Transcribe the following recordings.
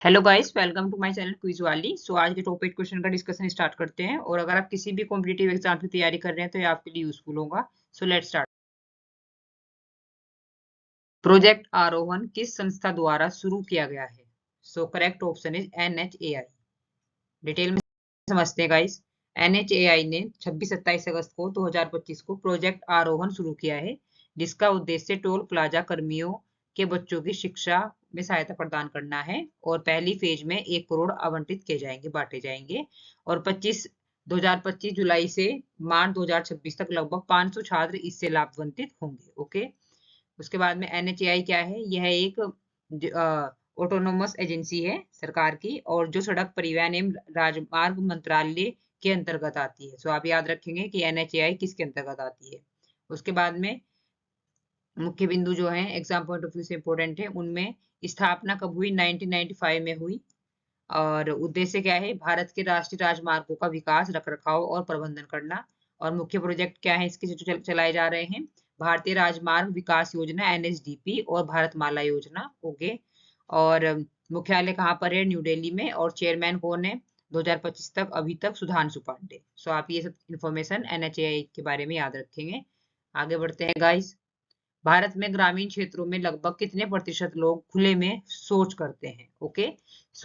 Hello guys, welcome to my channel quiz वाली। आज के टॉपिक क्वेश्चन का डिस्कशन स्टार्ट करते हैं। और अगर आप किसी भी कॉम्पिटिटिव एग्जाम की तैयारी कर रहे हैं तो ये आपके लिए यूजफुल होगा। Let's start. प्रोजेक्ट आरोहण किस संस्था द्वारा शुरू किया गया है? Correct option is NHAI। Detail में समझते हैं गाइस। NHAI ने 26-27 अगस्त को 2025 को प्रोजेक्ट आरोहण शुरू किया है, जिसका उद्देश्य टोल प्लाजा कर्मियों के बच्चों की शिक्षा में सहायता प्रदान करना है। और पहली फेज में 1 करोड़ आवंटित किए जाएंगे, बांटे जाएंगे। और 2025 जुलाई से मार्च 2026 तक लगभग 500 छात्र इससे लाभान्वित होंगे। ओके। उसके बाद में NHAI क्या है? यह एक ऑटोनोमस एजेंसी है सरकार की, और जो सड़क परिवहन एवं राजमार्ग मंत्रालय के अंतर्गत आती है। आप याद रखेंगे कि NHAI किसके अंतर्गत आती है। उसके बाद में मुख्य बिंदु जो है एग्जाम पॉइंट ऑफ व्यू से इंपॉर्टेंट है, उनमें स्थापना कब हुई? 1995 में हुई। और उद्देश्य क्या है? भारत के राष्ट्रीय राजमार्गों का विकास, रखरखाव और प्रबंधन करना। और मुख्य प्रोजेक्ट क्या है इसके जो चलाए जा रहे हैं? भारतीय राजमार्ग विकास योजना NHDP और भारतमाला योजना। ओके। और मुख्यालय कहाँ पर है? न्यू दिल्ली में। और चेयरमैन कौन है 2025 तक अभी तक? सुधांशु पांडे। आप ये सब इंफॉर्मेशन NHAI के बारे में याद रखेंगे। आगे बढ़ते हैं गाइस। भारत में ग्रामीण क्षेत्रों में लगभग कितने प्रतिशत लोग खुले में शौच करते हैं? ओके।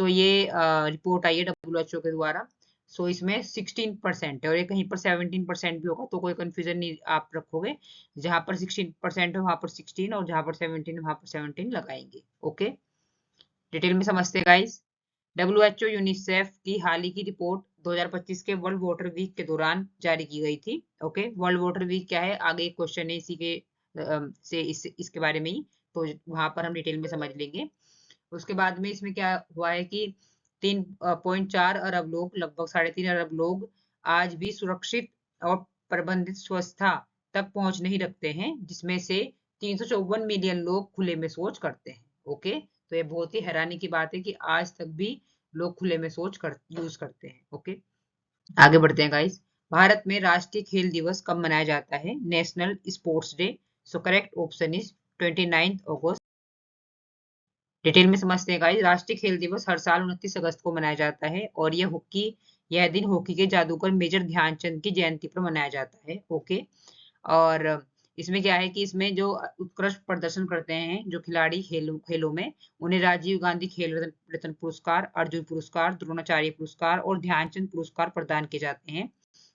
ये रिपोर्ट आई है WHO के द्वारा। इसमें 16% है, और ये कहीं पर 17% भी होगा, तो कोई कंफ्यूजन नहीं आप रखोगे। जहां पर 16% है वहां पर 16, और जहां पर 17 है वहां पर 17 लगाएंगे। ओके। डिटेल में समझते हैं गाइस। WHO यूनिसेफ की हाल ही की रिपोर्ट 2025 के वर्ल्ड वाटर वीक के दौरान जारी की गई थी। ओके। वर्ल्ड वाटर वीक क्या है? आगे एक क्वेश्चन है इसी के इसके बारे में ही, तो वहां पर हम डिटेल में समझ लेंगे। उसके बाद में इसमें क्या हुआ है कि 3.4 अरब लोग, लगभग 3.5 अरब लोग आज भी सुरक्षित और प्रबंधित स्वच्छता तक पहुंच नहीं रखते हैं, जिसमें से 354 मिलियन लोग खुले में शौच करते हैं। ओके। तो ये बहुत ही हैरानी की बात है कि आज तक भी लोग खुले में शौच यूज करते हैं। ओके। आगे बढ़ते हैं गाइस। भारत में राष्ट्रीय खेल दिवस कब मनाया जाता है? National sports day. Correct option is 29 August. Detail में समझते हैं गाइस। राष्ट्रीय खेल दिवस हर साल 29 अगस्त को मनाया जाता है, और यह दिन हॉकी के जादूगर मेजर ध्यानचंद की जयंती पर मनाया जाता है। ओके। और इसमें क्या है कि इसमें जो उत्कृष्ट प्रदर्शन करते हैं जो खिलाड़ी खेलों में, उन्हें राजीव गांधी खेल रत्न पुरस्कार, अर्जुन पुरस्कार, द्रोणाचार्य पुरस्कार और ध्यानचंद पुरस्कार प्रदान किए जाते हैं।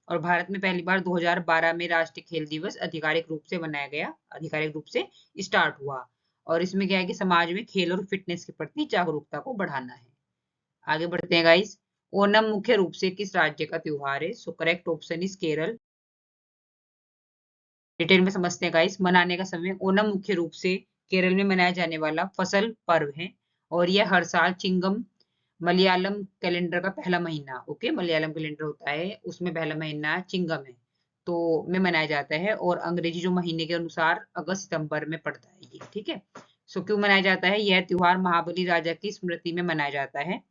और भारत में पहली बार 2012 में राष्ट्रीय खेल दिवस आधिकारिक रूप से मनाया गया, आधिकारिक रूप से स्टार्ट हुआ। और इसमें क्या है कि समाज में खेल और फिटनेस के प्रति जागरूकता को बढ़ाना है। आगे बढ़ते हैं गाइस। ओणम मुख्य रूप से किस राज्य का त्योहार है? Correct option is Kerala. Detail में समझते हैं गाइस। मनाने का समय। ओणम मुख्य रूप से केरल में मनाया जाने वाला फसल पर्व है, और यह हर साल चिंगम मलयालम कैलेंडर का पहला महीना, ओके, मलयालम कैलेंडर होता है उसमें पहला महीना चिंगम है, तो में मनाया जाता है। और अंग्रेजी जो महीने के अनुसार अगस्त सितंबर में पड़ता है ये। ठीक है। क्यों मनाया जाता है? यह त्योहार महाबली राजा की स्मृति में मनाया जाता है,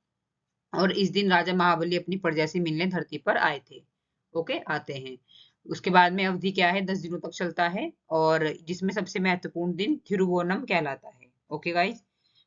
और इस दिन राजा महाबली अपनी प्रजा से मिलने धरती पर आए थे। ओके, आते हैं। उसके बाद में अवधि क्या है? 10 दिनों तक चलता है, और जिसमें सबसे महत्वपूर्ण दिन थिरुवोनम कहलाता है। Okay guys.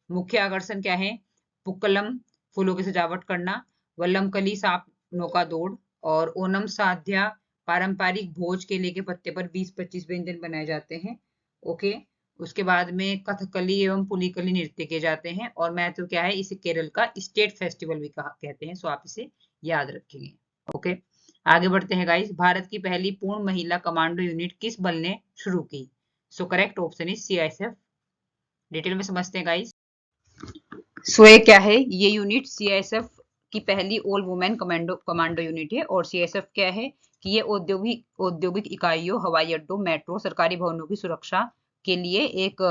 मुख्य आकर्षण क्या है? पुक्कलम फूलों की सजावट करना, वल्लमकली सांप नौका दौड़, और ओनम साध्या पारंपरिक भोज केले के पत्ते पर 20-25 व्यंजन बनाए जाते हैं। ओके। उसके बाद में कथकली एवं पुलिकली नृत्य किए जाते हैं। और महत्व क्या है? इसे केरल का स्टेट फेस्टिवल भी कहते हैं। आप इसे याद रखेंगे। ओके। आगे बढ़ते हैं गाइस। भारत की पहली पूर्ण महिला कमांडो यूनिट किस बल ने शुरू की? Correct option is CISF। Detail में समझते हैं गाइस। ये क्या है? ये यूनिट CISF की पहली ऑल वुमेन कमांडो यूनिट है। और CISF क्या है कि ये औद्योगिक इकाइयों, हवाई अड्डों, मेट्रो, सरकारी भवनों की सुरक्षा के लिए एक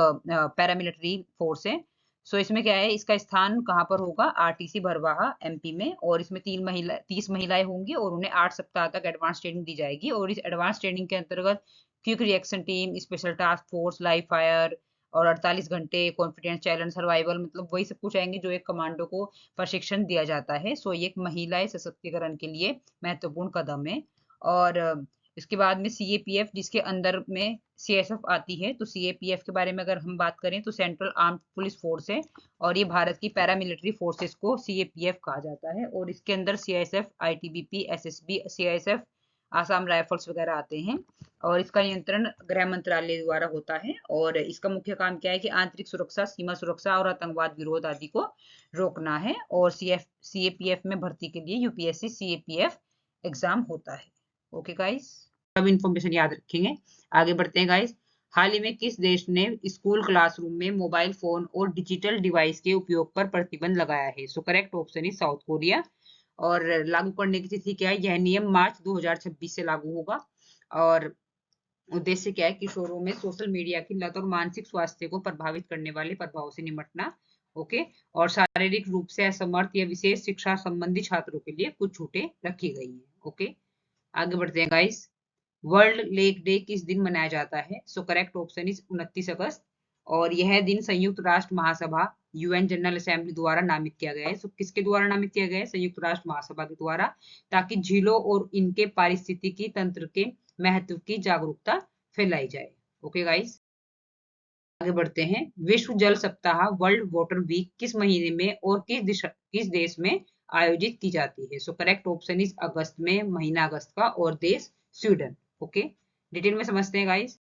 पैरामिलिट्री फोर्स है। इसमें क्या है? इसका स्थान कहाँ पर होगा? RTC भरवाहा MP में। और इसमें 30 महिलाएं होंगी, और उन्हें 8 सप्ताह तक एडवांस ट्रेनिंग दी जाएगी। और इस एडवांस ट्रेनिंग के अंतर्गत quick reaction team, special task force, live fire और 48 घंटे कॉन्फिडेंस चैलेंज सर्वाइवल, मतलब वही सब कुछ आएंगे जो एक कमांडो को प्रशिक्षण दिया जाता है। ये एक महिला सशक्तिकरण के लिए महत्वपूर्ण कदम है। और इसके बाद में CAPF जिसके अंदर में CSF आती है। तो CAPF के बारे में अगर हम बात करें तो सेंट्रल आर्म्ड पुलिस फोर्स है और ये भारत की पैरामिलिट्री फोर्सेस को CAPF कहा जाता है। और इसके अंदर CISF, ITBP, SSB, CISF, Assam rifles वगैरह आते हैं और इसका नियंत्रण गृह मंत्रालय द्वारा होता है। और इसका मुख्य काम क्या है कि आंतरिक सुरक्षा, सीमा सुरक्षा और आतंकवाद विरोध आदि को रोकना है। और CAPF में भर्ती के लिए UPSC CAPF एग्जाम होता है। ओके गाइस, सब इंफॉर्मेशन याद रखेंगे। आगे बढ़ते हैं गाइस। हाल ही में किस देश ने स्कूल क्लासरूम में मोबाइल फोन और डिजिटल डिवाइस के उपयोग पर प्रतिबंध लगाया है? So correct option is south Korea. और लागू करने की तिथि क्या है? यह नियम मार्च 2026 से लागू होगा। और उद्देश्य क्या है? किशोरों में सोशल मीडिया की लत और मानसिक स्वास्थ्य को प्रभावित करने वाले प्रभावों से निपटना। ओके। और शारीरिक रूप से असमर्थ या विशेष शिक्षा संबंधी छात्रों के लिए कुछ छूटें रखी गई हैं। ओके, आगे बढ़ते हैं गाइस। वर्ल्ड लेक डे किस दिन मनाया जाता है? सो करेक्ट ऑप्शन इज 29 अगस्त। और यह दिन संयुक्त राष्ट्र महासभा UN जनरल असेंबली द्वारा नामित किया गया है। सो किसके द्वारा नामित किया गया है? संयुक्त राष्ट्र महासभा के द्वारा, ताकि झीलों और इनके पारिस्थितिकी तंत्र के महत्व की जागरूकता फैलाई जाए। ओके गाइस, आगे बढ़ते हैं। विश्व जल सप्ताह वर्ल्ड वाटर वीक किस महीने में और किस देश में आयोजित की जाती है? सो करेक्ट ऑप्शन इज अगस्त में, महीना अगस्त का, और देश स्वीडन। ओके, डिटेल में समझते हैं गाइस।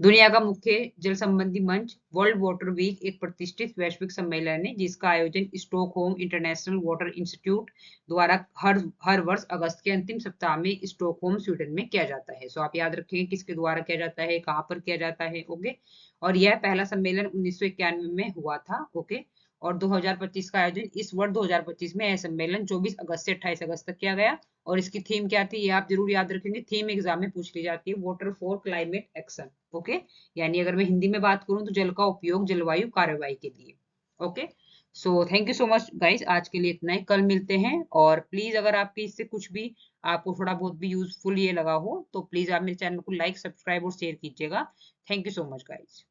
दुनिया का मुख्य जल संबंधी मंच वर्ल्ड वाटर वीक एक प्रतिष्ठित वैश्विक सम्मेलन है जिसका आयोजन स्टॉकहोम इंटरनेशनल वाटर इंस्टीट्यूट द्वारा हर वर्ष अगस्त के अंतिम सप्ताह में स्टॉकहोम स्वीडन में किया जाता है। सो आप याद रखेंगे किसके द्वारा किया जाता है, कहाँ पर किया जाता है। ओके, और यह पहला सम्मेलन 1991 में हुआ था। ओके, और 2025 का आयोजन इस वर्ष 2025 में यह सम्मेलन 24 अगस्त से 28 अगस्त तक किया गया। और इसकी थीम क्या थी, ये आप जरूर याद रखेंगे। थीम एग्जाम में पूछ ली जाती है, water for climate action. Okay, यानी अगर मैं हिंदी में बात करूं तो जल का उपयोग जलवायु कार्रवाई के लिए। Okay, so thank you so much guys, आज के लिए इतना ही। कल मिलते हैं। और प्लीज अगर आपके इससे कुछ भी, आपको थोड़ा बहुत भी यूजफुल ये लगा हो तो प्लीज आप मेरे चैनल को लाइक, सब्सक्राइब और शेयर कीजिएगा। Thank you so much guys.